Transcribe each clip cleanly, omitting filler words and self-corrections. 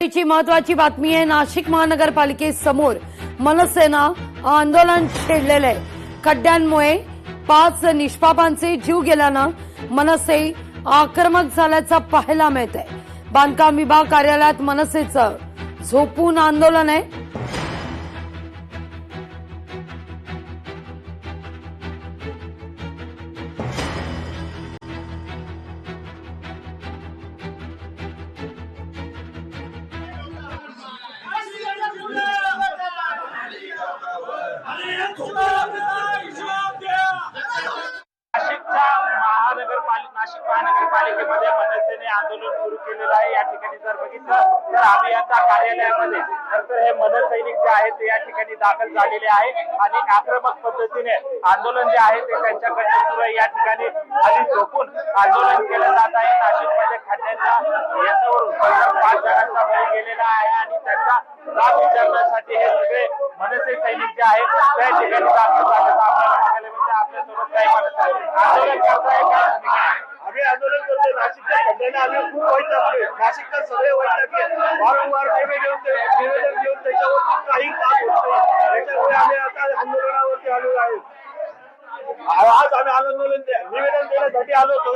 ची महत्वाची बातमी आहे। नाशिक महानगरपालिकेसमोर मनसेनं आंदोलन छेडलेलं आहे। खड्ड्यांमुळे 5 निष्पापांचे जीव गेल्यानं मनसे आक्रमक झाल्याचं पाहायला मिळतंय। बांधकाम विभाग कार्यालयात मनसेचं झोपून आंदोलन आहे। नाशिक महानगरपालिकेमध्ये मनसेने आंदोलन सुरू केलेलं आहे। या ठिकाणी जर बघितलं तर अभियंता कार्यालयामध्ये तर हे मनसैनिक जे आहेत ते या ठिकाणी दाखल झालेले आहे आणि आक्रमक पद्धतीने आंदोलन जे आहे ते त्यांच्याकडे सुरू आहे। या ठिकाणी खाली झोपून आंदोलन केलं जात आहे। नाशिकमध्ये खड्ड्यांच्या याच्यावरून 5 जणांचा बळी गेलेला आहे आणि त्यांचा जाब विचारण्यासाठी हे सगळे मनसे सैनिक जे आहेत त्या ठिकाणी दाखल झाल्याचं आपल्याला बघायला मिळतं। आपल्यासोबत काही मनसे आंदोलन करताय का? आम्ही आंदोलन करतोय। नाशिकच्या खड्ड्याने आम्ही खूप वैतागलोय। नाशिककर सगळे वैतागले, वारंवार निवेदन देऊन त्याच्यावर काही काम होत नाही। त्याच्यामुळे आम्ही आता आंदोलनावरती आलेलो आहे। आज आम्ही आंदोलन निवेदन देण्यासाठी आलो होतो।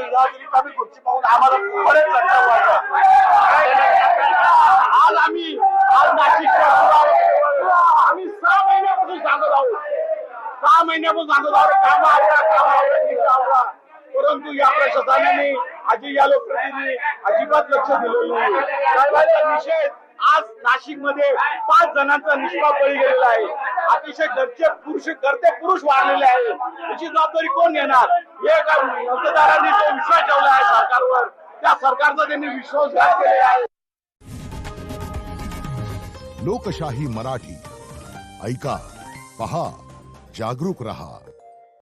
आम्ही खुर्ची पाहून आम्हाला बरेच चर्चा व्हायचा। आज नाशिकच्या आम्ही 6 महिन्यापासून सांगत आहोत। 6 महिन्यापासून सांगत आहोत काम आवडा, परंतु या प्रशासनाने आजी या लोकप्रतिनिधी अजिबात लक्ष दिलेलं नाही। साहेबांचा निषेध आज नाशिकमध्ये 5 जणांचा निष्पाप बळी गेलेला आहे। अतिशय करते पुरुष वाढलेले आहे। याची जबाबदारी कोण घेणार? हे मतदारांनी जो विश्वास ठेवला आहे सरकारवर, त्या सरकारचा त्यांनी विश्वासघात केलेला आहे। लोकशाही मराठी ऐका, पहा, जागरूक रहा।